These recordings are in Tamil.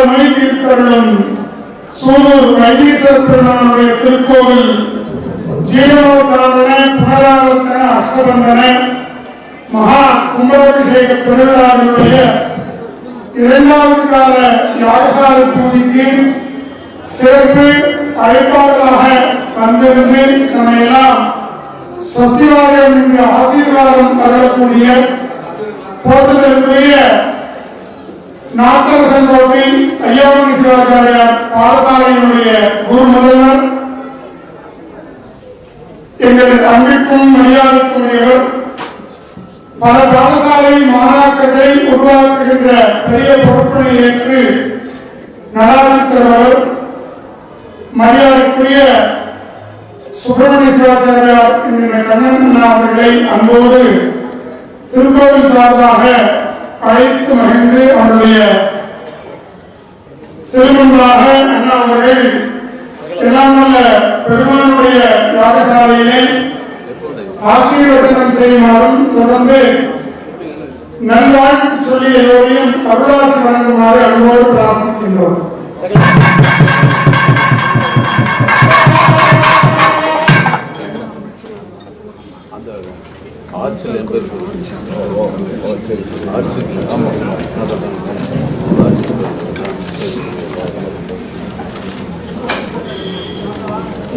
நோய் தீர்த்தருளும் சூலூர் வைத்தீஸ்வர பெருமானுடைய திருக்கோவில் ஜீவனோத்தாரண புனராவர்த்தன அஷ்டபந்தன மகா கும்பாபிஷேக பெருவிழாவினுடைய இரண்டாவது கால யாகசாலை பூஜைக்கு சிறப்பு அழைப்பாளராக வந்திருந்து நம்ம எல்லாம் ஸ்வஸ்திவாதம் என்ற ஆசீர்வாதம் அருளக்கூடிய போற்றுதலுக்குரிய நாட்டரசன் கோவில் ஐயாவணி சிவாச்சாரியார் பாடசாலையினுடைய குரு முதல்வர், எங்கள் அன்பிற்கும் மரியாதைக்கும் உரியவர், பல பாடசாலை மாணாக்கர்களை உருவாக்குகின்ற பெரிய பொறுப்பினை ஏற்று நடாத்தித்தவர் மரியாதைக்குரிய சுப்பிரமணிய சிவாச்சாரியார் என்கிற கண்ணன் அவர்களை அன்போடு திருக்கோவில் சார்பாக அழைத்து மகிழ்ந்து அவருடைய திருமணமாக அண்ணா அவர்கள் எல்லாம் வல்ல பெருமானுடைய யாகசாலையிலே ஆசீர்வாதம் செய்யுமாறும் தொடர்ந்து நல்வாழ்த்து சொல்லி எல்லோரையும் அருளாசி வழங்குமாறு அன்போடு பிரார்த்திக்கின்றோம்.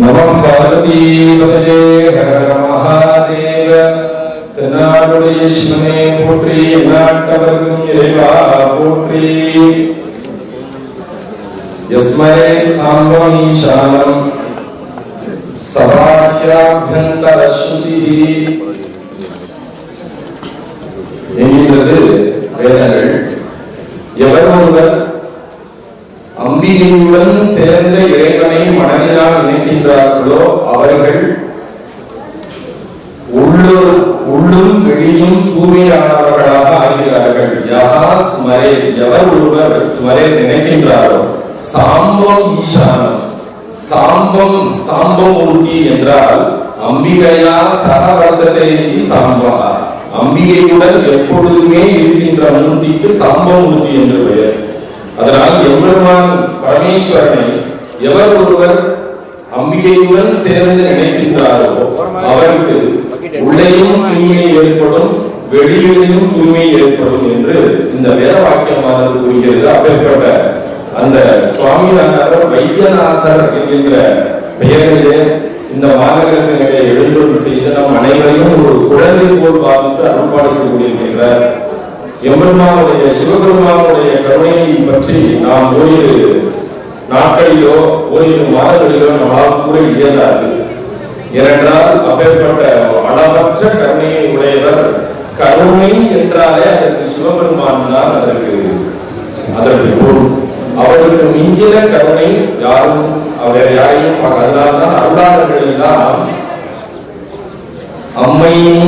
நமம் பார்வதி பதே ஹர மகாதேவ. தென்னாடுடைய சிவனே போற்றி, நாட்டவர்க்கும் இறைவா போற்றி. யஸ்மரே சாம்பம் ஈசானம் சபாஷ்யாப்யந்தர சுச்சிஹி என்கிறது வேதங்கள். எவர் ஒருவர் அம்பிகையுடன் சேர்ந்த இறைவனை மனதினால் நினைக்கின்றார்களோ அவர்கள் உள்ளும் வெளியும் தூய்மையானவர்களாக ஆகிறார்கள். யஹா ஸ்மரே, எவர் ஒருவர் ஸ்மரே நினைக்கின்றாரோ, சாம்பம் ஈசானம், சாம்பம் சாம்பமூர்த்தி என்றால் அம்பிகையா சகவர்த்தத்தை சாம்பா, அம்பிகையுடன் எப்பொழுதுமே இருக்கின்ற மூர்த்திக்கு சாம்பமூர்த்தி என்று பெயர். அதனால் எம்பெருமான் பரமேஸ்வரனை எவர் ஒருவர் அம்பிகையுடன் சேர்ந்து நினைக்கின்றாரோ அவருக்கு உள்ளேயும் தூய்மை ஏற்படும், வெளியிலேயும் தூய்மை ஏற்படும் என்று இந்த வேத வாக்கியமானது கூறுகிறது. அப்பேற்பட்ட அந்த சுவாமிநாதர் வைத்தியநாதர் என்கின்ற பெயரிலே இந்த மாநகரத்திலே எழுந்தருள் செய்து நம் அனைவரையும் ஒரு குழந்தை போல் பாவித்து அருள்பாலித்துக் கொண்டிருக்கின்றார். எம்பெருமானுடைய சிவபெருமானுடைய கருணையை பற்றி நாம் ஓரிரு நாட்களிலோ ஓரிரு மாதங்களிலோ நம்மால் கூற இயலாது. ஏனென்றால் அப்பேற்பட்ட அளவற்ற கருணையை உடையவர். கருணை என்றாலே அதற்கு சிவபெருமான் தான் அதற்கு பொருள். அவருக்கு மிஞ்சின கருணை யாரும் அவர் யாரையும். அதனால்தான் அருளாளர்கள் எல்லாம் அம்மைனி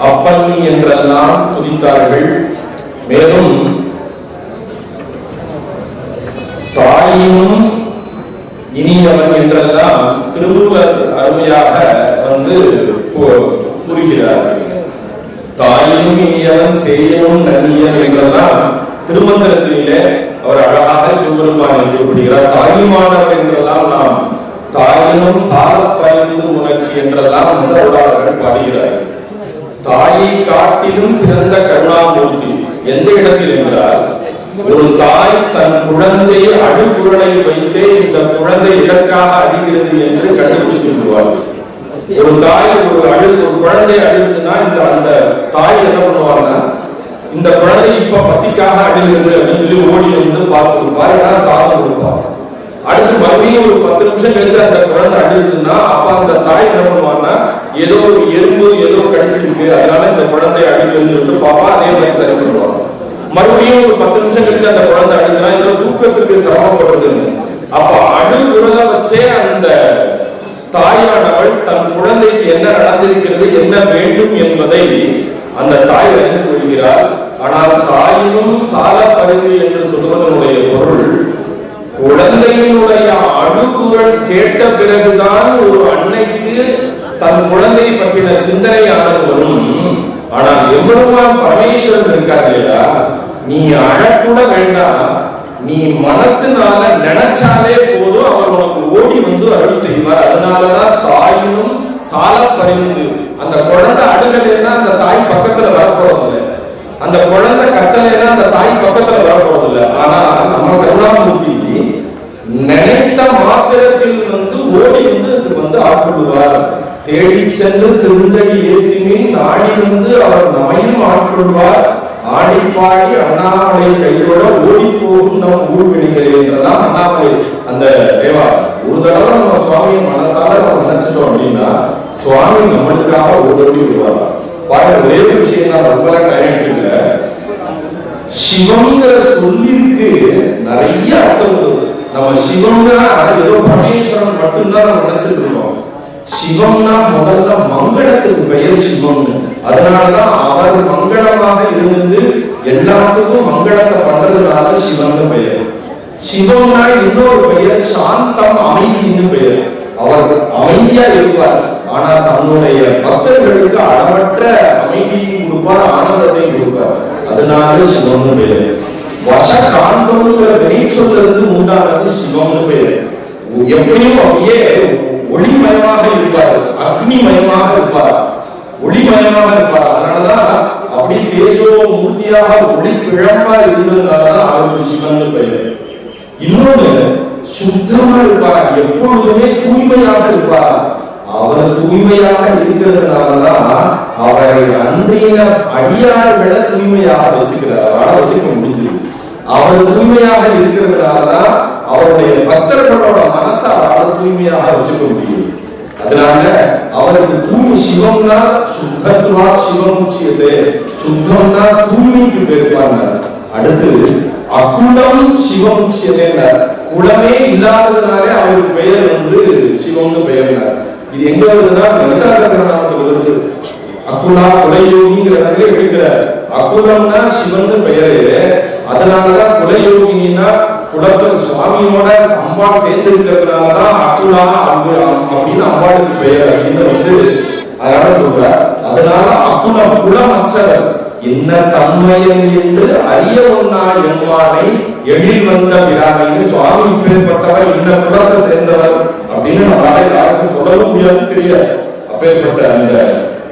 அப்பன்னி என்றெல்லாம் துதித்தார்கள். மேலும் தாயினும் இனியவன் என்றெல்லாம் திருமூலர் அருமையாக கூறுகிறார். தாயினும் இனியவன் செய்யனும் நன்னியன் என்றெல்லாம் திருமந்திரத்திலே அவர் அழகாக சிவபெருமான் குறிப்பிடுகிறார். தாயுமானவர் என்றெல்லாம் நாம் தாயினும் சால பயந்து உனக்கு என்றெல்லாம் அருளாளர்கள் பாடுகிறார்கள். தாயை காட்டிலும் சிறந்த கருணாமூர்த்தி எந்த இடத்தில் என்றால், ஒரு தாய் தன் குழந்தை அழுகுரலை வைத்தே இந்த குழந்தை இதற்காக அழுகிறது என்று கண்டுபிடித்து விடுவார். ஒரு தாய் ஒரு குழந்தை அழுகுதுன்னா அந்த தாய் என்ன பண்ணுவாங்கன்னா, இந்த குழந்தை இப்ப பசிக்காக அழுகிறது அப்படின்னு சொல்லி ஓடி வந்து பார்த்து கொடுப்பார், சாதம் கொடுப்பார். அடுத்து மறுபடியும் ஒரு 10 நிமிஷம் கழிச்சு அந்த குழந்தை அழுகுதுன்னா அப்ப அந்த தாய் என்ன பண்ணுவாங்கன்னா, ஏதோ ஒரு எறும்பு ஏதோ கடிச்சிருக்கு அதனால இந்த குழந்தை அழுகுதுன்னு சொல்லிட்டு பாப்பா அதே மாதிரி சரி பண்ணுவாங்க. மறுபடியும் ஒரு 10 நிமிஷம் கழிச்சு அந்த குழந்தை அழுதுனா ஏதோ தூக்கத்துக்கு சிரமப்படுறதுன்னு. அப்ப அழுகுறத வச்சே அந்த தாயானவள் தன் குழந்தைக்கு என்ன நடந்திருக்கிறது, என்ன வேண்டும் என்பதை அந்த தாய் அறிந்து கொள்கிறார். ஆனால் தாயினும் சால பரிந்து என்று சொல்வதனுடைய பொருள், குழந்தையினுடைய அழுகுரல் கேட்ட பிறகுதான் ஒரு அன்னைக்கு தன் குழந்தை பற்றின சிந்தனையானது வரும். ஆனால் எம்பெருமான் பரமேஸ்வரன் இருக்கார் இல்லையா, நீ அழக்கூட வேண்டாம், நீ மனசுனால நினைச்சாலே போதும் அவர் உனக்கு ஓடி வந்து அருள் செய்வார். அதனாலதான் தாயினும் சால பரிந்து, அந்த குழந்தை அழுகலைன்னா அந்த தாய் பக்கத்துல வரப்போறதில்லை, அந்த குழந்தை கத்தலைன்னா அந்த தாய் பக்கத்துல வரப்போறதில்லை. ஆனா நம்ம கருணாமூர்த்தி நினைத்த மாத்திரத்தில் ஓடி வந்து ஆட்கொள்வார். தேடி சென்று திருந்தடி ஏத்தினில் நாடி அவர் நமையும் ஆட்கொள்வார். ஆடி பாடி அண்ணாமலை கையோட ஓடி போகும் நம் ஊர்வெளிகளே என்றதான் அண்ணாமலை அந்த தேவா. ஒரு தடவை நம்ம சுவாமியை மனசால நம்ம நினைச்சிட்டோம் அப்படின்னா சுவாமி நம்மளுக்காக ஓடி விடுவார். பாருங்க, ஒரே ஒரு விஷயம் நான் ரொம்ப டைம் எடுத்துக்கல. சிவங்கிற சொல்லிற்கு நிறைய அர்த்தம் உண்டு. நம்ம சிவம்னா ஏதோ பரமேஸ்வரன் மட்டும்தான் நம்ம நினைச்சிட்டு இருக்கோம். சிவம்னா முதல்ல மங்களத்துக்கு பெயர் சிவம். அதனாலதான் அவர் மங்களமாக இருந்து எல்லாத்துக்கும் மங்களத்தை பண்றதுனால சிவன் பெயர். சிவம்னா இன்னொரு பெயர் சாந்தம், அமைதின்னு பெயர். அவர் அமைதியா இருப்பார், ஆனா தன்னுடைய பக்தர்களுக்கு அளவற்ற அமைதியும் கொடுப்பார், ஆனந்தத்தையும் கொடுப்பார். அதனால சிவம்னு பெயர். வசகாந்தம்ங்கிற வினைச்சொல்லிருந்து உண்டானது சிவம்னு பெயர். எப்படியும் அப்படியே ஒளிமயமாக இருப்பார், அக்னிமயமாக இருப்பார், ஒளிமயமாக இருப்பார். அதனாலதான் அப்படி தேஜோ மூர்த்தியாக ஒளி பிழம்பா இருந்ததுனாலதான் அவருக்கு சிவன் பெயர். இன்னொன்னு சுத்தமா இருப்பார், எப்பொழுதுமே தூய்மையாக இருப்பார். அவர் தூய்மையாக இருக்கிறதுனாலதான் அவரை அன்றைய அடியார்களை தூய்மையாக வச்சுக்கிறார், வாழ வச்சுக்க முடிஞ்சது. அவர் தூய்மையாக இருக்கிறதுனாலதான் அவருடைய பக்தர்களோட மனசை அவரால் தூய்மையாக வச்சுக்க முடியும். அதனால அவருக்கு தூய்மை சிவம்னா சுத்தத்துவா சிவமுச்சியது, சுத்தம்னா தூய்மைக்கு பெருப்பாங்க. அடுத்து அகுலம் சிவமுச்சியதே, குலமே இல்லாததுனாலே அவருக்கு பெயர் சிவம்னு பெயர்னார். இது எங்க வருதுன்னா லலிதா சகஸ்ரநாமத்துக்கு வருது. அகுலா குலயோகிங்கிற இடத்துல இருக்கிற அகுலம்னா சிவன் பெயரு. அதனாலதான் குலயோகினா குலத்துல சுவாமியோட அம்பாள் சேர்ந்து இருக்கிறதுனாலதான் அகுலா அப்படின்னு அம்பாளுக்கு பெயர் அப்படின்னு அதனால சொல்ற. அதனால அகுலம் குலமற்றவர் என்ன தன்மையன் என்று அறிய ஒன்னா எம்மானை எழில் வந்த பிராமைன்னு சுவாமி இப்பேற்பட்டவர் இந்த குலத்தை சேர்ந்தவர் அப்படின்னு நம்மளால யாருக்கும் சொல்லவும் முடியாது, தெரியாது. அப்பேற்பட்ட அந்த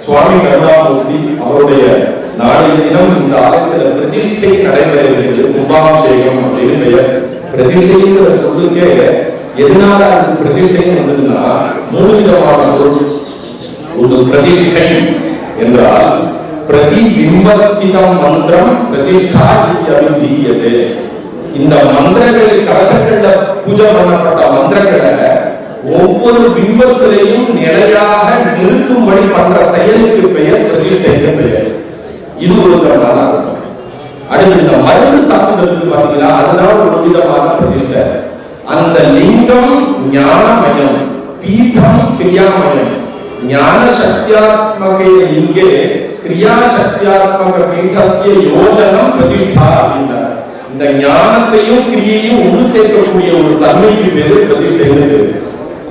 சுவாமி கருணாமூர்த்தி அவருடைய நாளைய தினம் இந்த ஆலயத்துல பிரதிஷ்டை நடைபெற இருக்கிறது. கும்பாபிஷேகம் அப்படின்னு பெயர். பிரதிஷ்டைங்கிற சொல்லுக்கே எதனால அதுக்கு பிரதிஷ்டை வந்ததுன்னா 3 விதமான பொருள் உண்டு. பிரதிஷ்டை என்றால் பிரதிபிம்பஸ்திதம் மந்திரம் பிரதிஷ்டா இத்யபிதீயதே. இந்த மந்திரங்கள் கலசங்கள்ல பூஜை பண்ணப்பட்ட மந்திரங்களை ஒவ்வொரு பிம்பத்திலையும் நிலையாக நிறுத்தும்படி பண்ற செயலுக்கு பெயர் பிரதிஷ்டைக்கு பெயர். இது ஒரு விதமான அர்த்தம். அடுத்து இந்த மருந்து சாத்துறதுக்கு பாத்தீங்கன்னா அதுதான் ஒரு விதமான பிரதிஷ்டை. அந்த லிங்கம் ஞானமயம், பீடம் கிரியாமயம். ஞான சக்தியாத்மக லிங்கே கிரியா சக்தியாத்மக பீடஸ்ய யோஜனம் பிரதிஷ்டா அப்படின்னார். இந்த ஞானத்தையும் கிரியையும் ஒன்று சேர்க்கக்கூடிய ஒரு தன்மைக்கு பேரு பிரதிஷ்டைன்னு பேரு.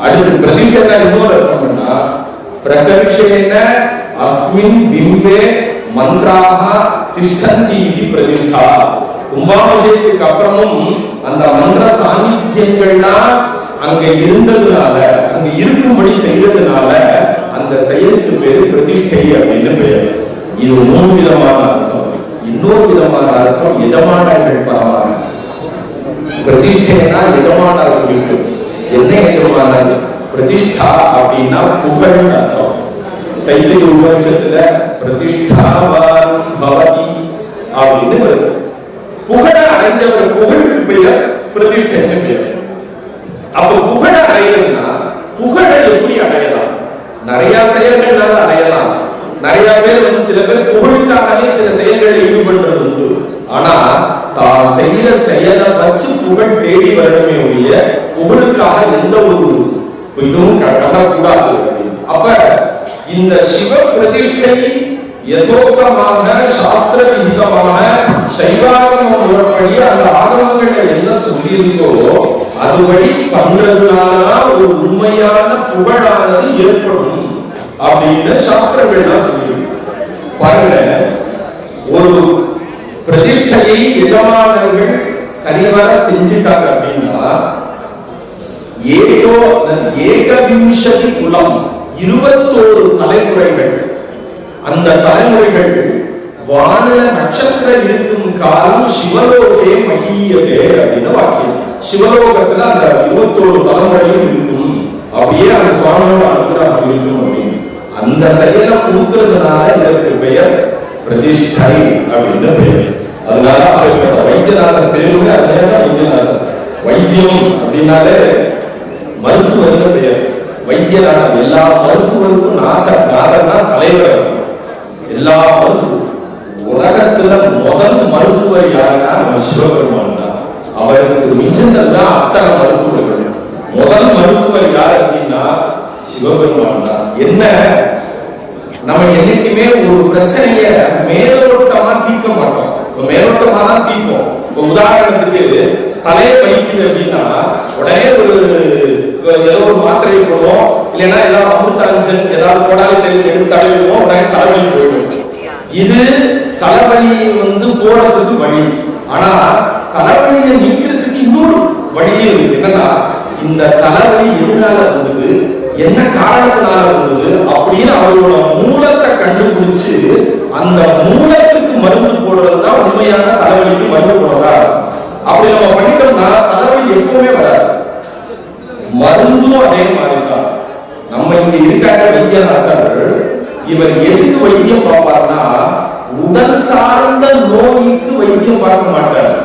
அடுத்து பிரதிஷ்டை இன்னொரு அர்த்தம் பண்ணா பிரகர்ஷேன அஸ்மின் பிம்பே மந்திராக திஷ்டந்தி இது பிரதிஷ்டா. கும்பாபிஷேகத்துக்கு அப்புறமும் அந்த மந்திர சாநித்தியங்கள்லாம் அங்க இருந்ததுனால, அங்க இருக்கும்படி செய்யறதுனால அந்த செயலுக்கு பேரு பிரதிஷ்டை அப்படின்னு பெயர். இது 3 விதமான அர்த்தம். இன்னொரு விதமான அர்த்தம் எஜமானர்கள் பரமான. பிரதிஷ்டைனா எஜமானர் குறிக்கும். என்ன எஜமானர்? பிரதிஷ்டா அப்படின்னா புகழ் அர்த்தம். தைத்திரிய உபநிஷத்துல பிரதிஷ்டாவான் பவதி அப்படின்னு வருது. புகழ அடைஞ்சவர் புகழுக்கு பெயர் பிரதிஷ்டைன்னு பெயர். அப்ப புகழ அடையணும்னா புகழை எப்படி அடையலாம்? நிறைய செயல்கள்னால அடையலாம். நிறைய பேர் சில பேர் புகழுக்காகவே சில செயல்களில் ஈடுபடுறது உண்டு. ஆனா தான் செய்யற செயலை வச்சு புகழ் தேடி வரணுமே ஒழிய புகழுக்காக எந்த ஒரு இதுவும் பண்ணக்கூடாது. அப்ப இந்த சிவ பிரதிஷ்டை யதோக்தமாக சாஸ்திர விகிதமாக சைவாகம முறைப்படி அந்த ஆகமங்கள்ல என்ன சொல்லியிருக்கோ அதுபடி பண்றதுனாலதான் ஒரு உண்மையான புகழானது ஏற்படும் அப்படின்னு சாஸ்திரங்கள்லாம் சொல்லியிருக்கு. பாருங்க, ஒரு பிரதிஷ்டையை எஜமானர்கள் சரிவர செஞ்சுட்டாங்க அப்படின்னா ஏகவிம்சதி குலம் 21 தலைமுறைகள், அந்த தலைமுறைகள் வானில நட்சத்திரம் இருக்கும் காலம் சிவலோகே மகியதே அப்படின்னு வாக்கியம். சிவலோகத்துல அந்த 21 தலைமுறையும் இருக்கும், அப்படியே அந்த சுவாமியோட அனுகிரகம் இருக்கும் அப்படின்னு. அந்த செயலை கொடுக்கிறதுனால இதற்கு பெயர் பிரதிஷ்டை அப்படின்னு பெயர். அதனால அப்படிப்பட்ட வைத்தியநாதர் பேருமே அதனால வைத்தியநாதர். வைத்தியம் அப்படின்னாலே மருத்துவர்னு பெயர். வைத்தியநாதர் எல்லா மருத்துவருக்கும் நாதர்னா தலைவர். எல்லா மருத்துவம் உலகத்துல முதல் மருத்துவர் யாருன்னா நம்ம சிவபெருமான் தான். அவருக்கு மிஞ்சினது தான் அத்தனை மருத்துவர்கள். முதல் மருத்துவர் யார் அப்படின்னா சிவபெருமான் தான். என்ன, நம்ம என்னைக்குமே ஒரு பிரச்சனைய மேலோட்டமா தீர்க்க மாட்டோம், மேலோட்டமா தான் தீர்ப்போம். இப்போ உதாரணத்துக்கு தலையை வலிக்குது அப்படின்னா உடனே ஏதோ ஒரு மாத்திரையை போடுவோம், இல்லைன்னா ஏதாவது அமிர்தாஞ்சன் ஏதாவது கோடாலி எடுத்து தடவிடுவோம், உடனே தலைவலி போயிடும். இது தலைவலி போறதுக்கு வழி. ஆனா தலைவலியை நீக்கிறதுக்கு இன்னொரு வழியே இருக்கு. என்னன்னா இந்த தலைவலி எதனால வந்தது, என்ன காரணத்தினால வந்தது அப்படின்னு அவரோட மூலத்தை கண்டுபிடிச்சு அந்த மூலத்துக்கு மருந்து போடுறதுதான் உண்மையான தலைவலிக்கு மருந்து போடுறதா. அப்படி நம்ம பண்ணிட்டோம்னா தலைவலி எப்பவுமே வராது. மருந்தும் அதே மாதிரிதான். நம்ம இங்க இருக்காங்க வைத்தியநாதர்கள், இவர் எதுக்கு வைத்தியம் பார்ப்பார்னா உடல் சார்ந்த நோய்க்கு வைத்தியம் பார்க்க மாட்டார்,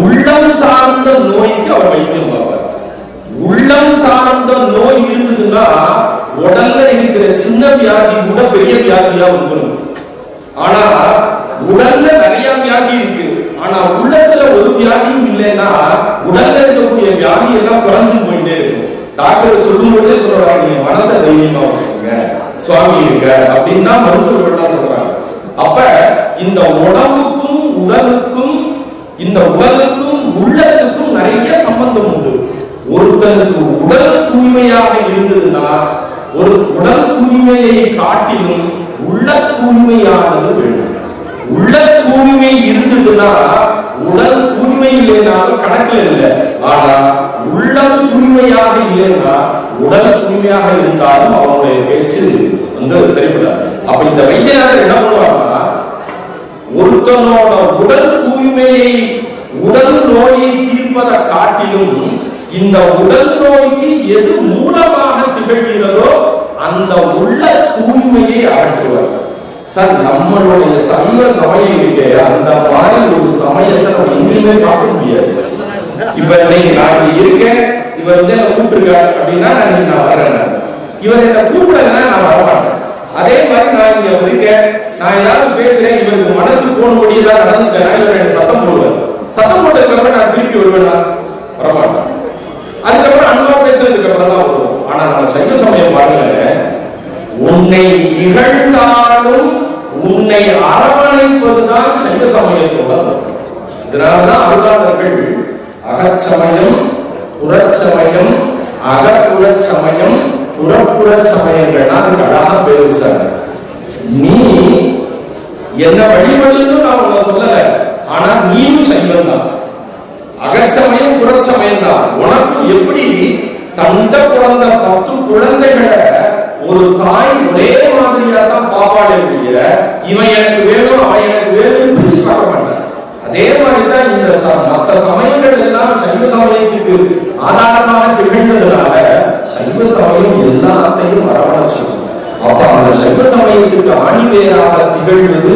உள்ளம் சார்ந்த நோய்க்கு அவர் வைத்தியம் பார்ப்பார். உள்ளம் சார்ந்த நோய் இருந்ததுன்னா உடல்ல இருக்கிற சின்ன வியாதி கூட பெரிய வியாதியா வந்துடும். ஆனா உடல்ல நிறைய வியாதி இருக்கு, ஆனா உள்ளத்துல ஒரு வியாதியும் இல்லைன்னா உடல்ல இருக்கக்கூடிய வியாதி எல்லாம் குறைஞ்சு போயிட்டே இருக்கும். டாக்டர் சொல்லும் போதே சொல்றாங்க, நீங்க மனசை தைரியமா வச்சுக்கோங்க, சுவாமி இருக்க அப்படின்னா மருத்துவர்கள் சொல்றாங்க. அப்ப இந்த உடம்புக்கும் உடலுக்கும், இந்த உடலுக்கும் உள்ளத்துக்கும் நிறைய சம்பந்தம் உண்டு. ஒருத்தருக்கு உடல் தூய்மையாக இருந்ததுன்னா ஒரு உடல் தூய்மையை காட்டிலும் உள்ள தூய்மையானது வேண்டும். உள்ள தூய்மை இருந்ததுன்னா உடல் தூய்மை இல்லைனாலும் கணக்கில் இல்லை. ஆனா உள்ளம் தூய்மையாக இல்லைன்னா உடல் தூய்மையாக இருந்தாலும் அவனுடைய பேச்சு சரிப்படாது. அப்ப இந்த வைத்தியநாதர் என்ன பண்ணுவாங்கன்னா ஒருத்தனோட உடல் தூய்மையை, உடல் நோயை தீர்ப்பதை காட்டிலும் இந்த உடல் நோய்க்கு எது மூலமாக திகழ்கிறதோ அந்த உள்ள தூய்மையை அகற்றுவார். சார், நம்மளுடைய சைவ சமயம் இருக்கே, அந்த மாதிரி ஒரு சமயத்தை நம்ம எங்கேயுமே பார்க்க முடியாது. இப்ப நீங்க நான் இங்க இருக்கேன், இவர் என்ன கூப்பிட்டுருக்காரு அப்படின்னா நான் வரேன், இவர் என்ன கூப்பிடலன்னா நான் வரமாட்டேன். அதே மாதிரி நான் இங்க இருக்கேன், நான் ஏதாவது பேசுறேன், இவருக்கு மனசு போனபடியதான் நடந்துட்டேன், இவர் என்ன சத்தம் போடுவார். சத்தம் போட்டதுக்கு அப்புறம் நான் திருப்பி வருவேனா? வரமாட்டேன். அதுக்கப்புறம் அன்பா பேசுறதுக்கு அப்புறம் தான் வருவோம். ஆனா நம்ம சைவ சமயம் பாருங்க, உன்னை இகழ்ந்தாலும் உன்னை அரவணைப்பதுதான் சைவ சமயத்தோட நோக்கம். இதனாலதான் அருளாளர்கள் அகச்சமயம், புறச்சமயம், அகப்புறச்சமயம், புறப்புற சமயங்கள்னா அதுக்கு அழகா பேர் வச்சாங்க. நீ என்ன வழிபடுன்னு நான் உன்னை சொல்லல, ஆனா நீயும் சைவம் தான். அகச்சமயம் புறச்சமயம் தான். உனக்கும் எப்படி தந்த பிறந்த 10 குழந்தைகளை ஒரு தாய் ஒரே மாதிரியா தான் பாப்பாடே முடிய, இவன் எனக்கு வேணும் அவன் எனக்கு வேணும் பிரிச்சு பார்க்க மாட்டான். அதே மாதிரிதான் இந்த மற்ற சமயங்கள் எல்லாம் சைவ சமயத்துக்கு ஆதாரமாக திகழ்ந்ததுனால சைவ சமயம் எல்லாத்தையும் அரவணைச்சது. அப்ப அந்த சைவ சமயத்துக்கு ஆணிவேராக திகழ்வது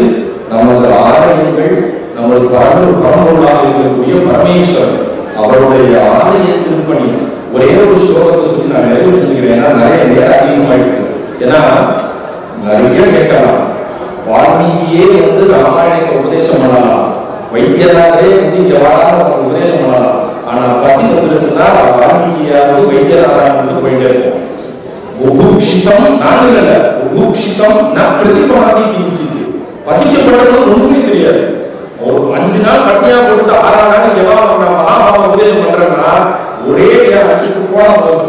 நமது ஆலயங்கள், நமது பரம்பொருளாக இருக்கக்கூடிய பரமேஸ்வரர் அவருடைய ஆலய திருப்பணி. ஒரே ஒரு ஸ்லோகத்தை சொல்லி நான் நிறைவு செஞ்சுக்கிறேன், ஏன்னா நிறைய நேரம் அதிகமாயிருக்கு. ஏன்னா நிறைய கேட்கலாம். வால்மீகியே ராமாயணத்தை உபதேசம் பண்ணலாம், வைத்தியநாதரே இங்க வாழாம உபதேசம் பண்ணலாம். ஆனா பசி வந்திருக்குன்னா வால்மீகியாவது வைத்தியநாதன் போயிட்டே இருக்கும். உபூக்ஷிதம் நானும் இல்ல, உபூக்ஷிதம் நான் பிரதிபாதி கிஞ்சிது. பசிக்கப்பட்டது ஒண்ணுமே தெரியாது. ஒரு 5 நாள் பட்டியா போட்டு 6ஆம் நாள் எவ்வளவு மகாபாரத உபதேசம் பண்றேன்னா ஒரே அச்சுக்கு போனா போதும்.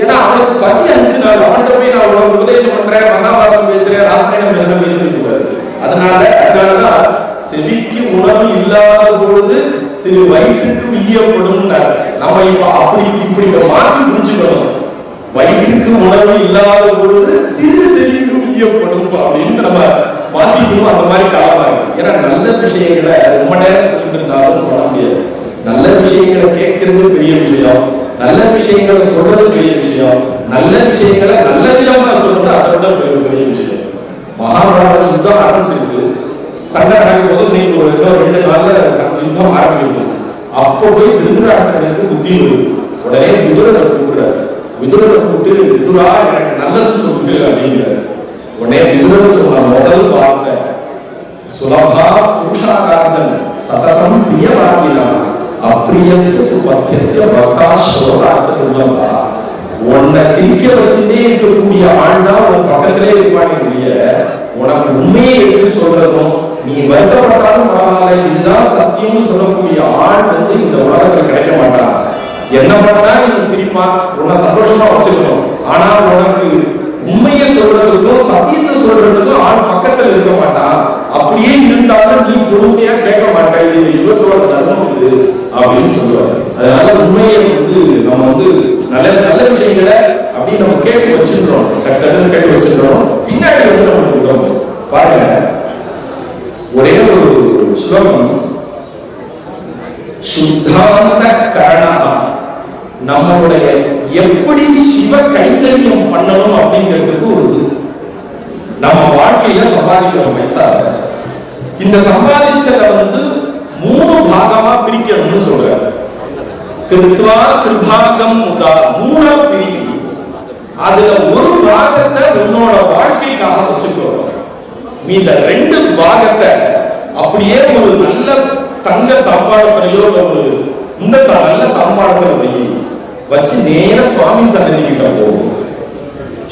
ஏன்னா அவனுக்கு பசி 5 நாள், அவன்கிட்ட போய் நான் உனக்கு உபதேசம் பண்றேன், மகாபாரதம் பேசுறேன், ராமாயணம் பேசுறேன் பேசிட்டு கூடாது. அதனாலதான் செவிக்கு உணவு இல்லாத பொழுது சிறு வயிற்றுக்கு ஈயப்படும். நம்ம இப்ப அப்படி இப்படி மாற்றி புரிஞ்சுக்கணும். வயிற்றுக்கு உணவு இல்லாத பொழுது சிறு செவிக்கு ஈயப்படும் அப்படின்னு நம்ம மாத்திக்கணும். அந்த மாதிரி காலமா இருக்கு. ஏன்னா நல்ல விஷயங்களை ரொம்ப நேரம் சொல்லிட்டு இருந்தாலும் பண்ண முடியாது. நல்ல விஷயங்களை கேட்கறது பெரிய விஷயம், நல்ல விஷயங்களை சொல்றது பெரிய விஷயம், நல்ல விஷயங்களை நல்ல விதமா சொல்றது அதை விட பெரிய விஷயம். மகாபாரத யுத்தம் ஆரம்பிச்சிருக்கு. சண்டை நடக்கும் போது நீங்க ஒரு 2 நாள்ல யுத்தம் ஆரம்பிக்கும். அப்போ போய் திருதராஷ்டிரனுக்கு புத்தி வருது. உடனே விதுரரை கூப்பிடுறாரு. விதுரரை கூப்பிட்டு, விதுரா எனக்கு நல்லது சொல்லு அப்படிங்கிறார். உடனே விதுரர் சொன்ன முதல் வார்த்தை, சுலபா புருஷாகார்ஜன் சதகம் பிரியவாகினா அப்பிரியஸ்ய சுபத்தியஸ்ய பக்தாஸ்ரோராஜ துர்லபா. உன்னை சிரிக்க வச்சுட்டே இருக்கக்கூடிய ஆள் தான் உன் பக்கத்திலே இருப்பாங்க. உனக்கு உண்மையை எடுத்து சொல்றதும் நீ வருத்தப்பட்டாலும் பரவாயில்ல இதுதான் சத்தியம்னு சொல்லக்கூடிய ஆள் இந்த உலகத்துல கிடைக்க மாட்டான். என்ன பண்ணா நீ சிரிப்பா, உன்னை சந்தோஷமா வச்சுக்கணும். ஆனா உனக்கு உண்மையை சொல்றதுக்கும் சத்தியத்தை சொல்றதுக்கும் ஆள் பக்கத்துல இருக்க மாட்டான். அப்படியே இருந்தாலும் நீ பொறுமையா கேட்க மாட்டேன். இது யுகத்தோட தர்மம் இது அப்படின்னு சொல்லுவாங்க. அதனால உண்மையை நம்ம நல்ல நல்ல விஷயங்களை அப்படி நம்ம கேட்டு வச்சிருக்கிறோம். சட்டன்னு கேட்டு வச்சிருக்கிறோம். பின்னாடி நமக்கு உதவும். பாருங்க, ஒரே ஒரு ஸ்லோகம், சுத்தாந்த கரணா, நம்மளுடைய எப்படி சிவ கைத்தறியம் பண்ணணும் அப்படிங்கிறதுக்கு ஒரு நம்ம வாழ்க்கையில சம்பாதிக்கிறோம் பைசா. இந்த சம்பாதிச்சத 3 பாகமா பிரிக்கணும்னு சொல்றாரு. கிருத்வா திரிபாகம் முதா, 3 பிரிவு. அதுல ஒரு பாகத்தை உன்னோட வாழ்க்கைக்காக வச்சுக்கோ. மீத 2 பாகத்தை அப்படியே ஒரு நல்ல தங்க தம்பாளத்திலேயோ ஒரு இந்த நல்ல தம்பாளத்துல வச்சு நேர சுவாமி சன்னதி கிட்ட போகும்.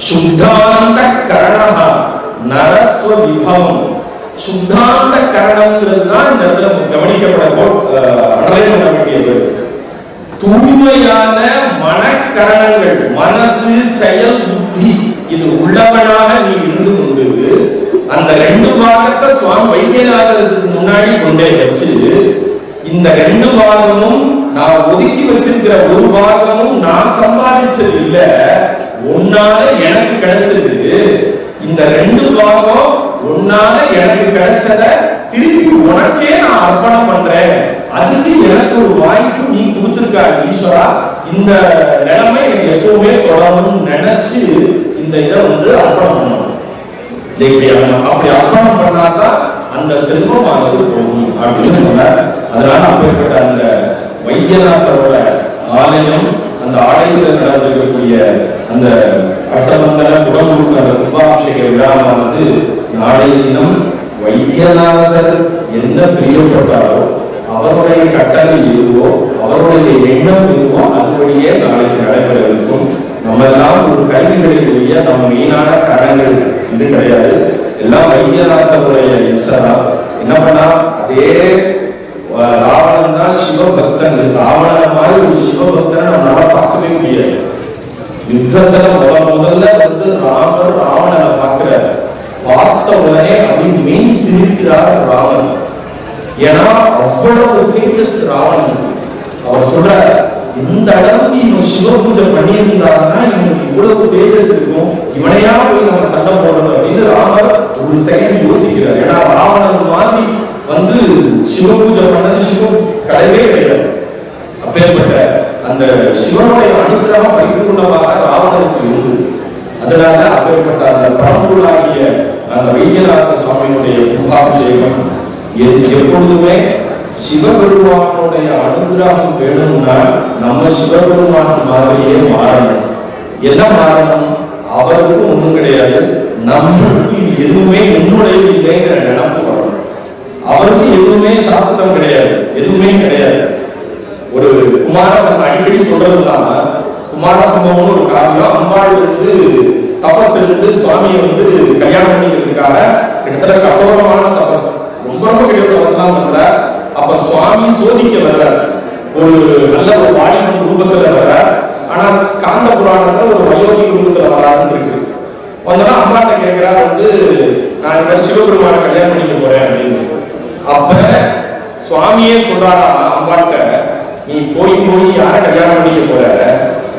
சுத்தாந்த கரணஹ நரஸ்வ விபவம். சுத்தாந்த கரணங்கிறது தான் இந்த இடத்துல கவனிக்கப்பட வேண்டியது. தூய்மையான மனக்கரணங்கள், மனசு, செயல், புத்தி, இது உள்ளவனாக நீ இருந்து கொண்டு அந்த 2 பாகத்தை சுவாமி வைத்தியநாதருக்கு முன்னாடி கொண்டே வச்சு, இந்த 2 பாகமும் நான் ஒதுக்கி வச்சிருக்கிற ஒரு பாகமும் நான் சம்பாதிச்சது இல்ல, உன்னால எனக்கு கிடைச்சது. இந்த 2 பாகம் உன்னால எனக்கு கிடைச்சத திருப்பி உனக்கே நான் அர்ப்பணம் பண்றேன். அதுக்கு எனக்கு ஒரு வாய்ப்பு நீ கொடுத்திருக்காரு ஈஸ்வரா. இந்த நிலைமை எனக்கு எப்பவுமே தொடரணும்னு நினைச்சு இந்த இதை அர்ப்பணம் பண்ணணும். அப்படி அர்ப்பணம் பண்ணாதான் அந்த செல்வமானது போகும் அப்படின்னு சொன்னார். அதனால அப்பேற்பட்ட அந்த வைத்தியநாதரோட ஆலயம், அந்த ஆலயத்தில் நடந்திருக்கக்கூடிய அந்த அஷ்டமந்தன குடமுழுக்கு அந்த கும்பாபிஷேக விழாவானது நாளைய தினம் வைத்தியநாதர் என்ன பிரியப்பட்டாரோ, அவருடைய கட்டளை எதுவோ, அவருடைய எண்ணம் எதுவோ அதுபடியே நாளைக்கு நடைபெற இருக்கும். நம்ம எல்லாம் ஒரு கல்விகளிலுடைய நம்ம மெயினான காரணங்கள் இது கிடையாது. எல்லாம் வைத்தியநாதருடைய இச்சா. என்ன பண்ணா, அதே ராவணன் தான் சிவபக்தன். ராவண மாதிரி ஒரு சிவபக்தனை நம்மளால பார்க்கவே முடியாது. யுத்தத்துல முதல்ல ராமர் ராவணனை பார்க்கிறார். பார்த்த உடனே அப்படி மெய் சிரிக்கிறார் ராவணன். ஏன்னா அவ்வளவு தேஜஸ் ராவணன். அவர் சொல்ற, இந்த அளவுக்கு இவன் சிவ பூஜை பண்ணியிருந்தாருன்னா இவனுக்கு இவ்வளவு தேஜஸ் இருக்கும், இவனையா போய் நம்ம சண்டை போடுறது அப்படின்னு ராமர் ஒரு செகண்ட் யோசிக்கிறார். ஏன்னா ராவணன் மாதிரி சிவ பூஜை பண்ணது சிவம் கிடையவே கிடையாது. அப்பேற்பட்ட அந்த சிவனுடைய அனுகிரகம் பரிபூர்ணமாக ராவணனுக்கு இருந்து, அதனால அப்பேற்பட்ட அந்த பரம்பொருளாகிய அந்த வைத்தியநாத சுவாமியினுடைய கும்பாபிஷேகம் எப்பொழுதுமே சிவபெருமானுடைய அனுகிரகம் வேணும்னா நம்ம சிவபெருமான் மாதிரியே மாறணும். என்ன மாறணும்? அவருக்கு ஒண்ணும் கிடையாது, நம்மளுக்கு எதுவுமே என்னுடைய இல்லைங்கிற நினைப்பு வரணும். அவருக்கு எதுவுமே சாஸ்திரம் கிடையாது, எதுவுமே கிடையாது. ஒரு குமாரசம்பவம் அடிக்கடி சொல்றதுதான், குமாரசம்பவம்னு ஒரு காவியம். அம்பாள் தபஸ் இருந்து சுவாமியை கல்யாணம் பண்ணிக்கிறதுக்காக கிட்டத்தட்ட கठोरமான தபஸ், ரொம்ப ரொம்ப பெரிய தபஸ்லாம் பண்ற. அப்ப சுவாமி சோதிக்க வர்றார். ஒரு நல்ல ஒரு வாலிபன் ரூபத்துல வர்றார். ஆனா ஸ்காந்த புராணத்துல ஒரு வயோதி ரூபத்துல வராருன்னு இருக்கு. வந்தா அம்மாட்ட கேட்கிறா, நான் இந்த சிவபெருமான கல்யாணம் பண்ணிக்க போறேன் அப்படின்னு. அப்ப சுவாமியே சொல்றாரா அம்பாட்ட, நீ போய் யார கல்யாணம் பண்ணிக்க போற,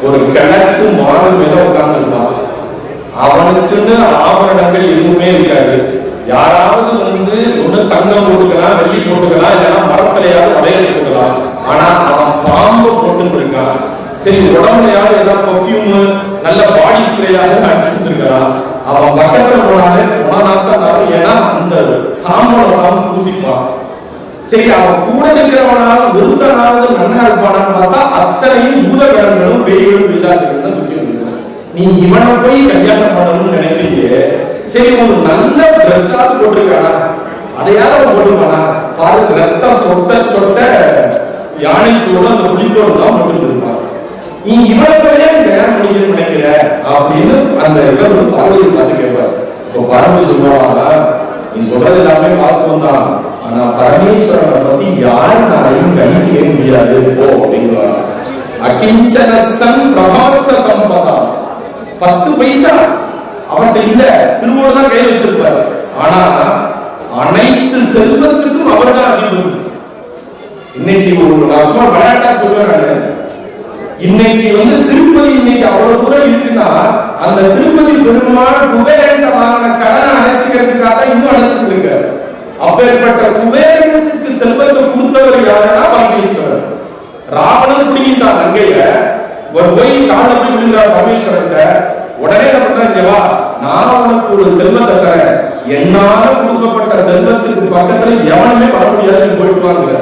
ஒரு கிழட்டு மாடு மேல உட்கார்ந்து இருப்பான், அவனுக்குன்னு ஆபரணங்கள் எதுவுமே இருக்காது. யாராவது ஒண்ணு தங்கம் போட்டுக்கலாம், வெள்ளி போட்டுக்கலாம், இல்லைன்னா மரத்திலையாவது வளையல் போட்டுக்கலாம். ஆனா அவன் பாம்பு போட்டு இருக்கான். சரி, உடம்புலையாவது ஏதாவது பர்ஃபியூம் நல்ல பாடி ஸ்ப்ரேயாவது அடிச்சுட்டு இருக்கலாம். அவன் பக்கத்துல போனாதான் வரும், ஏன்னா அந்த சாம்பலை பூசிப்பான். சரி, அவன் கூட இருக்கிறவனால ஒருத்தனாவது நன்னா இருப்பானான்னு பார்த்தா அத்தனையும் பூதகணங்களும் பேய்களும் பிசாசுகளும் தான் சுத்தி வந்து. நீ இவனை போய் கல்யாணம் பண்ணணும்னு நினைக்கிறியே, சரி ஒரு நல்ல ட்ரெஸ்ஸாவது போட்டிருக்கானா, அதையாவது போட்டுருப்பானா பாரு, ரத்தம் சொட்ட யானைத்தோடு அந்த புலித்தோடு தான் போட்டு இருப்பான். நீ இவனை போய் கல்யாணம் பண்ணிக்கணும்னு நினைக்கிற அப்படின்னு அந்த இவர் பார்வையை பார்த்து கேட்பார். இப்போ பார்வை சொல்லுவாங்க, நீ சொல்றது எல்லாமே வாஸ்தவம் தான், ஆனா பரமேஸ்வரனை பத்தி யாருனாலையும் கணிக்கவே முடியாது போ அப்படிங்கிறாங்க. அகிஞ்சனசன் பிரபாச சம்பதா, 10 பைசா அவன்கிட்ட இல்ல, திருவோடு தான் கையில் வச்சிருப்பாரு. ஆனா அனைத்து செல்வத்துக்கும் அவர் தான் அதிபதி. இன்னைக்கு நான் சும்மா விளையாட்டா சொல்றேன், இன்னைக்கு திருப்பதி இன்னைக்கு அவ்வளவு தூரம் இருக்குன்னா அந்த திருப்பதி பெருமாள் குபேரன் வாங்கின கடனை அணைச்சிக்கிறதுக்காக இன்னும் அணைச்சிட்டு இருக்காரு. அப்பேற்பட்ட குபேரனுக்கு செல்வத்தை கொடுத்தவர் யாருன்னா பரமேஸ்வரர். ராவணன் பிடிக்கிட்டான் நங்கைய, ஒரு போய் கால போய் விடுகிறார் பரமேஸ்வரன். உடனே என்ன பண்றாங்கவா, நான் உனக்கு ஒரு செல்வத்தை தரேன், என்னால கொடுக்கப்பட்ட செல்வத்துக்கு பக்கத்துல எவனுமே வர முடியாது, போயிட்டு வாங்க.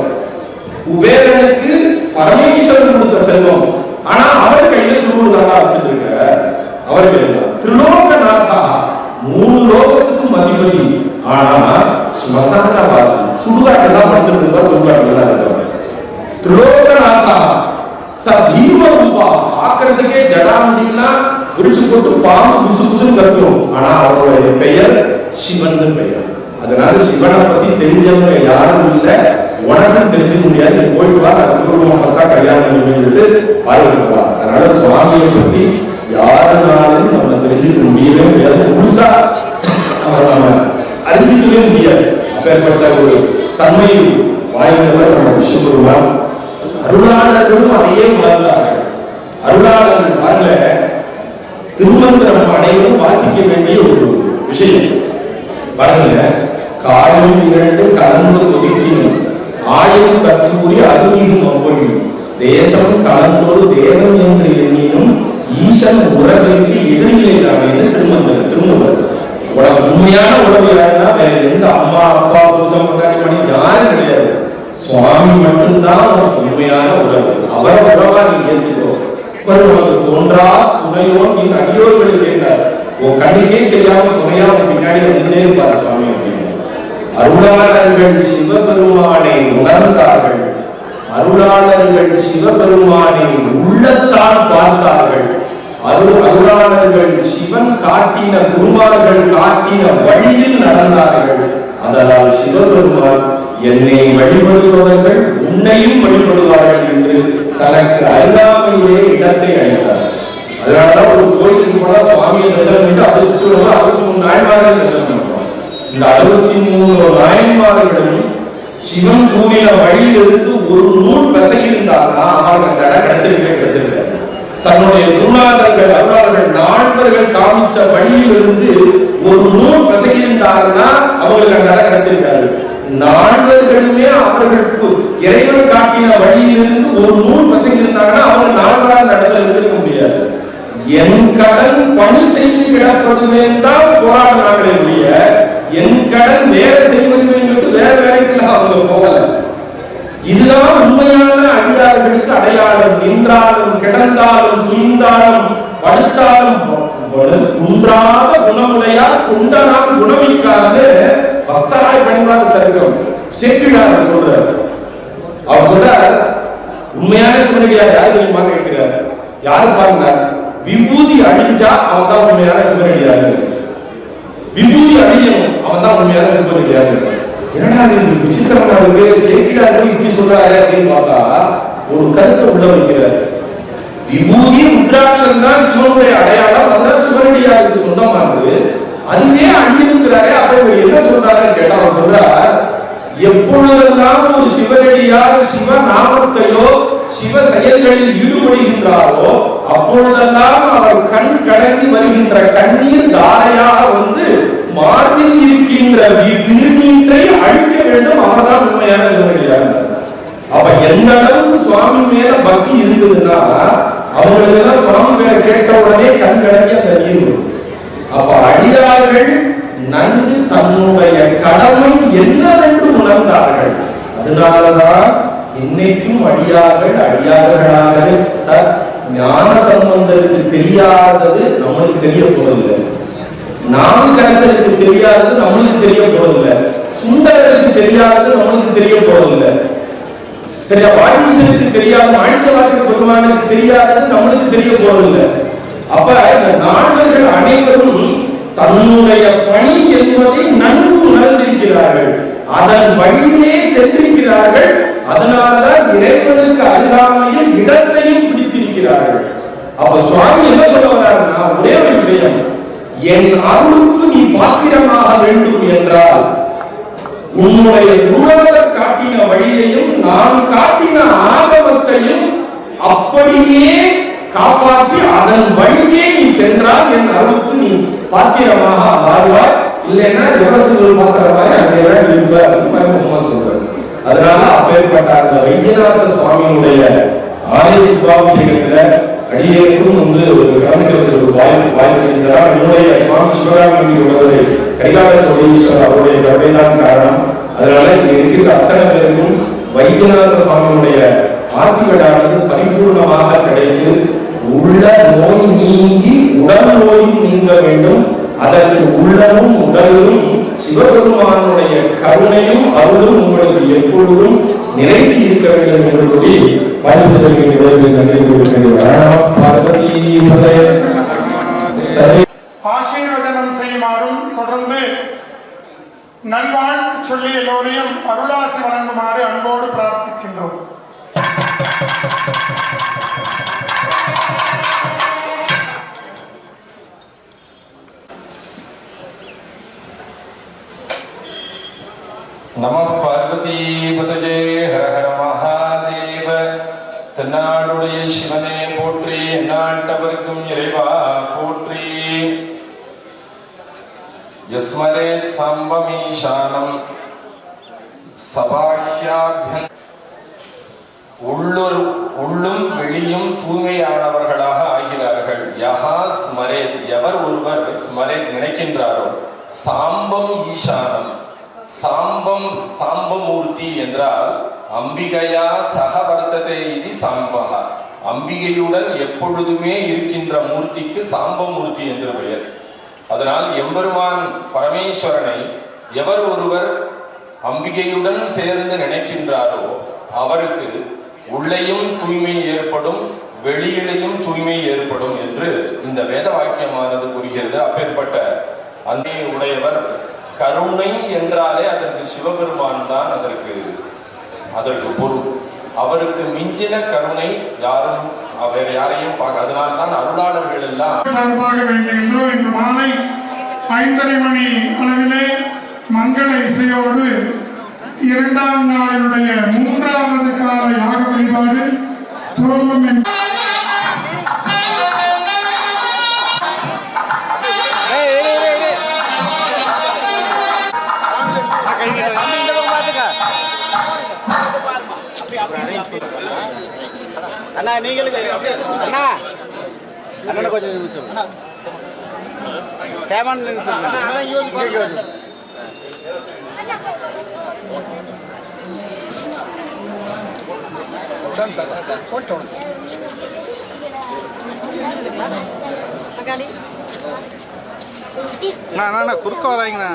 குபேரனுக்கு பரமேஸ்வரன் கொடுத்த செல்வம், ஆனா அவர் கையில திருவுருதாண்டா வச்சிருக்க. அவர் கையில திரிலோகநாதா, 3 லோகத்துக்கும் அதிபதி. ஆனா ஸ்மசான வாசி, சுடுகாட்டு தான் படுத்திருப்பார், சுடுகாட்டு தான் இருப்பார். திரிலோகநாதா சபீம ரூபா, பார்க்கறதுக்கே ஜடாமுடினா விரிச்சு போட்டு பாம்பு குசு குசுன்னு கத்தும். ஆனா அவருடைய பெயர் சிவன் பெயர். அதனால சிவனை பத்தி தெரிஞ்சவங்க யாரும் இல்ல, உனக்கும் தெரிஞ்சுக்க முடியாது. நீ போயிட்டு வா, நான் சிவபெருமானை தான் கல்யாணம் பண்ணிட்டு பாருங்க. அதனால சுவாமியை பத்தி யாருனாலும் நம்ம தெரிஞ்சுக்க முடியவே முடியாது, முழுசா அவர் நம்ம அறிஞ்சிக்கவே முடியாது. அப்பேற்பட்ட ஒரு தன்மை வாய்ந்தவர் நம்ம விஷ்ணுபெருமான். அருளாளர்களும் அதையே உணர்ந்தார்கள். அருளாளர்கள் பாருங்க, திருமந்திரம் அனைவரும் வாசிக்க வேண்டிய ஒரு விஷயம் பாருங்க. காயம் 2 கலந்து ஒதுக்கினும், ஆயம் கத்தூரி அருகிலும் அவ்வொழியும், தேசம் கலந்தோடு தேவன் என்று எண்ணினும் ஈசன் உறவிற்கு எதிரிலே தானே திருமந்திரம். திருமூலர் உனக்கு உண்மையான உறவு யாருன்னா வேற எந்த அம்மா அப்பா பூசம் கொண்டாடி பண்ணி யாரும் கிடையாது, சுவாமி மட்டும்தான் உனக்கு உண்மையான உறவு. அவரை உறவா நீ ஏத்துக்கோ. உனக்கு தோன்றா துணையோன் நீ அடியோர்கள் கேட்டார், உன் கண்ணுக்கே தெரியாம துணையா பின்னாடி வந்துட்டே இருப்பார் சுவாமி அப்படின்னு. அருளாளர்கள் சிவபெருமானை உணர்ந்தார்கள். அருளாளர்கள் சிவபெருமானை உள்ளத்தால் பார்த்தார்கள். அருளாளர்கள் சிவன் காட்டின குருமார்கள் காட்டின வழியில் நடந்தார்கள். அதனால் சிவபெருமான் என்னை வழிபடுபவர்கள் உன்னையும் வழிபடுவார்கள் என்று தனக்கு அருகாமையிலே இடத்தை அளித்தார். அதனாலதான் ஒரு கோயிலுக்கு போனா சுவாமியை தரிசனம் பண்ணிட்டு அப்படி சுற்றி 63 நாயன்மார்கள் தரிசனம் பண்றோம். இந்த 63 நாயன்மார்களும் சிவன் கூறின வழியிலிருந்து ஒரு நூல் விசகி இருந்தார்னா அவர்களுக்கு இடம் கிடைச்சிருக்காரு. தன்னுடைய குருநாதர்கள் அருளாளர்கள் நால்வர்கள் காமிச்ச வழியிலிருந்து ஒரு நூல் விசகி இருந்தார்னா அவங்களுக்கு அந்த இடம் கிடைச்சிருக்காரு. நால்வர்களுமே அவர்களுக்கு இறைவன் காட்டின வழியிலிருந்து ஒரு நூல் பசங்க இருந்தாங்கன்னா அவங்க நால்வரா அந்த இடத்துல இருக்க முடியாது. என் கடன் பணி செய்து கிடப்பதுமே தான் போராடினாங்களே முடிய, என் கடன் வேலை செய்வதுமே வேற வேலைக்குள்ள அவங்க போகல. இதுதான் உண்மையான அடியார்களுக்கு அடையாளம். நின்றாலும் கிடந்தாலும் துய்ந்தாலும் படுத்தாலும் குன்றாத குணமுடையார் துண்டனாம் குணமிக்காது பக்தராய் பணிவாக சருக்கம் சேக்கிழார் சொல்றார். அவர் சொல்றார், உண்மையான சிவனடியார் யாரு தெரியுமா கேட்கிறார். யாரு பாருங்க, விபூதி அழிஞ்சா அவன் தான் உண்மையான சிவனடியார். விபூதி அழியணும், அவன் தான் உண்மையான சிவனடியார். என்னடா இது விசித்திரமா இருக்கு, சேக்கிழார் இப்படி சொல்றாரு அப்படின்னு பார்த்தா ஒரு கருத்தை உள்ள வைக்கிறார். விபூதி ருத்ராட்சம் தான் சிவனுடைய அடையாளம், அதான் சிவனடியாருக்கு சொந்தமானது. அதுவே அழியுங்கிறாரே. அப்ப இவர் என்ன சொல்றாருன்னு கேட்டா அவர் சொல்றார், எப்பொழுதெல்லாம் ஒரு சிவனடியார் சிவ நாமத்தையோ சிவ செயல்களில் ஈடுபடுகின்றாரோ அப்பொழுதெல்லாம் அவர் கண் கலங்கி வருகின்ற கண்ணீர் தாரையாக வந்து மார்பில் இருக்கின்ற திருநீற்றை அழிக்க வேண்டும். அவர்தான் உண்மையான சிவனடியார். அப்ப எந்த அளவுக்கு சுவாமி மேல பக்தி இருந்ததுன்னா அவங்களுக்கு எல்லாம் சுவாமி பேரை கேட்ட உடனே கண் கலங்கி அந்த நீர் வரும். அப்ப அடியார்கள் நன்கு தன்னுடைய கடமை என்னவென்று உணர்ந்தார்கள். அதனாலதான் இன்னைக்கும் அடியார்களாக சார் ஞான சம்பந்தருக்கு தெரியாதது நம்மளுக்கு தெரிய போறதில்லை, நாமக்கரசருக்கு தெரியாதது நம்மளுக்கு தெரிய போறதில்லை, சுந்தரருக்கு தெரியாதது நம்மளுக்கு தெரிய போறதில்லை, சரியா வாகீசனுக்கு தெரியாத மாணிக்கவாசக பெருமானுக்கு தெரியாதது நம்மளுக்கு தெரிய போறதில்லை. அப்ப இந்த நாடுகள் அனைவரும் தன்னுடைய பணி என்பதை நன்கு உணர்ந்திருக்கிறார்கள், அதன் வழியிலே சென்றிருக்கிறார்கள். அதனால்தான் இறைவனுக்கு அருகாமையில் இடத்தையும் பிடித்திருக்கிறார்கள். அப்ப சுவாமி என்ன சொல்ல வர்றாருன்னா ஒரே ஒரு விஷயம், என் அருளுக்கு நீ பாத்திரமாக வேண்டும் என்றால் உன்னுடைய குருநாதர் காட்டின வழியையும் நான் காட்டின ஆகமத்தையும் அப்படியே காப்பாற்றி அதன் வழியே நீ சென்றால் என் அருளுக்கு நீ பாத்திரமாக மாறுவாய், இல்லைன்னா விவசாயிகள் பாத்திரமாக அங்கேதான் இருப்ப அப்படின்னு சொல்றாரு. அதனால அப்பேற்பட்ட அந்த வைத்தியநாத சுவாமியுடைய ஆலய உபாபிஷேகத்துல அடியேற்கும் வந்து ஒரு கலந்துக்கிறதுக்கு ஒரு வாய்ப்பு இருந்தால் என்னுடைய சுவாமி சிவராமலிங்கோட கைகால சோழீஸ்வரர் அவருடைய கருணைதான் காரணம். அதனால இங்க இருக்கிற அத்தனை பேருக்கும் வைத்தியநாத சுவாமியுடைய ஆசீர்வாதானது பரிபூர்ணமாக கிடைத்து உள்ள நோய் நீங்கி உடல் நோயும் நீங்க வேண்டும். அதற்கு உள்ளமும் உடலும் சிவபெருமானுடைய கருணையும் அருளும் உங்களுக்கு எப்பொழுதும் நிறைத்து இருக்க வேண்டும் என்று கூறி ஆசீர்வதனம் செய்யுமாறும் தொடர்ந்து நல்வாழ்த்து சொல்லி எல்லோரையும் அருளாசி வழங்குமாறு அன்போடு பிரார்த்திக்கின்றோம். நம பார்வதி பதஜே ஹர ஹர மகாதேவ. தென்னாடுடைய சிவனே போற்றி, எந்நாட்டவர்க்கும் இறைவா போற்றி. யஸ்மரேத் சாம்பமீசானம் சபாஹ்யாப்யன். உள்ளும் வெளியும் தூய்மையானவர்களாக ஆகிறார்கள். யஹா ஸ்மரேத், எவர் ஒருவர் ஸ்மரேத் நினைக்கின்றாரோ, சாம்பம் ஈசானம். சாம்பமூர்த்தி என்றால் அம்பிகையா சகவர்த்ததே இது சாம்பகா, அம்பிகையுடன் எப்பொழுதுமே இருக்கின்ற மூர்த்திக்கு சாம்பமூர்த்தி என்று பெயர். அதனால் எம்பெருமான் பரமேஸ்வரனை எவர் ஒருவர் அம்பிகையுடன் சேர்ந்து நினைக்கின்றாரோ அவருக்கு உள்ளேயும் தூய்மை ஏற்படும், வெளியிலையும் தூய்மை ஏற்படும் என்று இந்த வேத வாக்கியமானது கூறுகிறது. அப்பேற்பட்ட அன்னை உடையவர். கருணை என்றாலே அதற்கு சிவபெருமான் தான் அதற்கு பொருள். அவருக்கு மிஞ்சின கருணை யாரும் வேற யாரையும் பார்க்க. அதனால்தான் அருளாளர்கள் எல்லாம் சார்பாக வேண்டுகின்றோம். இன்று மாலை 5:30 மணி அளவிலே மங்கள இசையோடு 2ஆம் நாளினுடைய 3வது கால யாக வழிபாடு துவங்கும் என்று அண்ணா நீங்களுக்கு அண்ணா அண்ணா கொஞ்சம் நிமிஷம் சேமன் நிமிஷம் அண்ணா குறுக்க வராங்கண்ணா.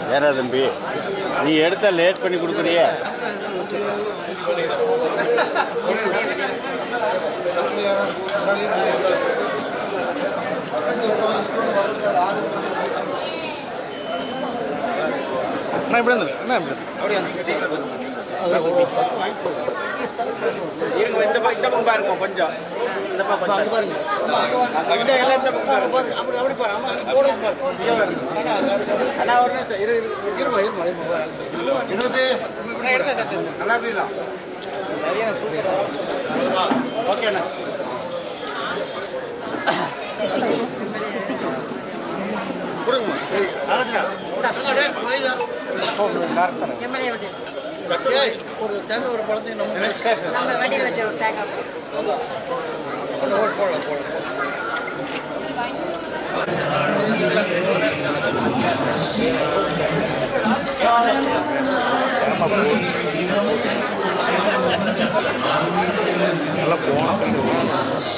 வேற தம்பி நீ எடுத்த லேட் பண்ணி கொடுக்குறிய. இப்படி அப்படியே இருங்க இந்த பக்கம் பாருங்க கொஞ்சம் இந்த பக்கம் பாருங்க இந்த எல்லாம் இந்த பக்கம் பாருங்க அப்படி பாருங்க அண்ணா ஒரு நிமிஷம் இருமா நல்லா இருக்குதா ஓகே அண்ணா கொடுங்கம்மா சரி ஆலோசனை ஒரு தேங்காய் ஒரு பழத்தையும் நம்ம வண்டியில் வச்ச ஒரு தேங்காய் போடலாம் நல்லா போனோம்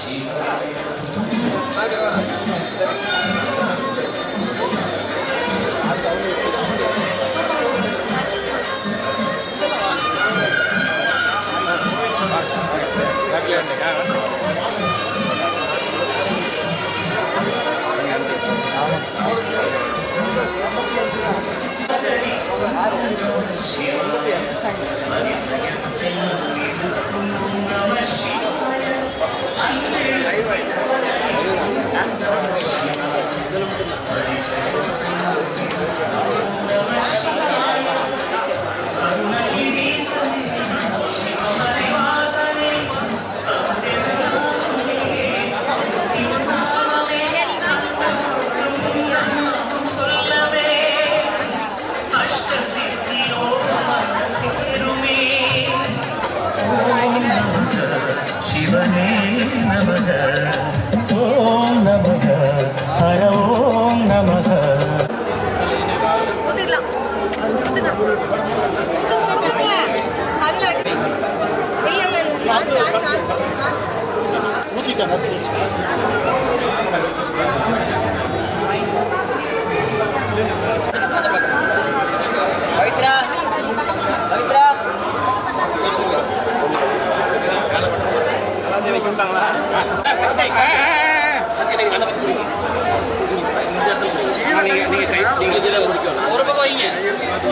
ஒரு பக்கம் வைங்க,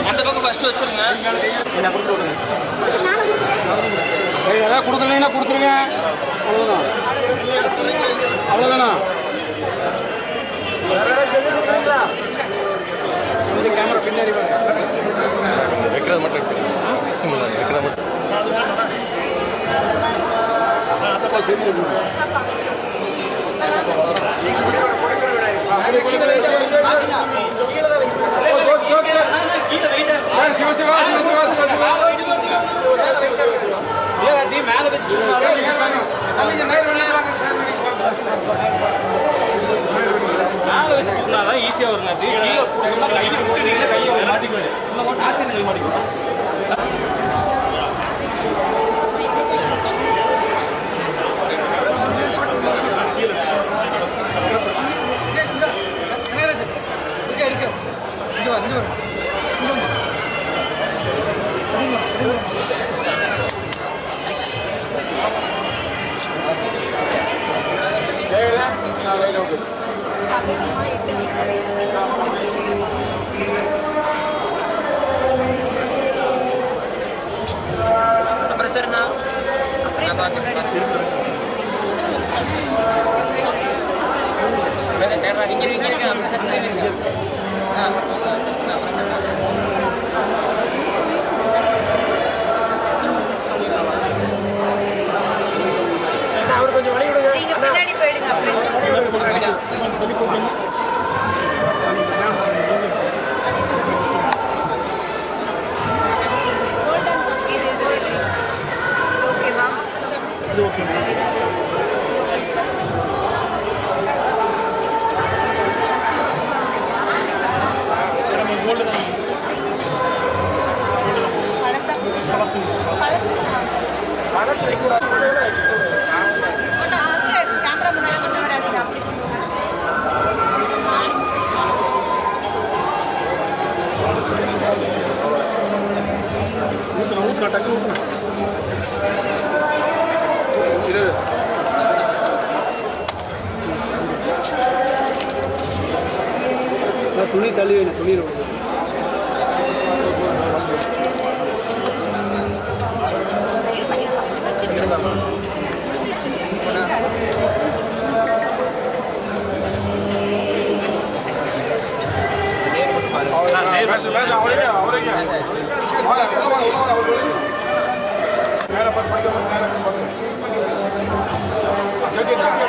அந்த பக்கம் ஃபர்ஸ்ட் வச்சிருங்க. என்ன கொடுத்து விடுங்க. ஏதாவது கொடுக்கலன்னா கொடுத்துருங்க. அவ்வளோதானா கேமரா பின்னாடி வைக்கிறது மட்டும் வைக்கிறது மட்டும் சரி மேல வச்சு மேல வச்சுட்டுனாதான் ஈஸியாக வருங்க. கீழே கையை மாட்டிக்குவேன். மாட்டிக்குவேன். அப்புறம் சார் நான் இங்கே அப்புறம் சார் அவர் கொஞ்சம் வழி விடுங்க. பின்னாடி போயிடுங்க. பழசு வைக்கூடாது. கேமரா முன்னாடி கொண்டு வராதீங்க. அப்படி ஊற்றுனா டக்கு ஊற்றுனா இது துணி தள்ளி துணி மேலே படிக்க மேலே சரி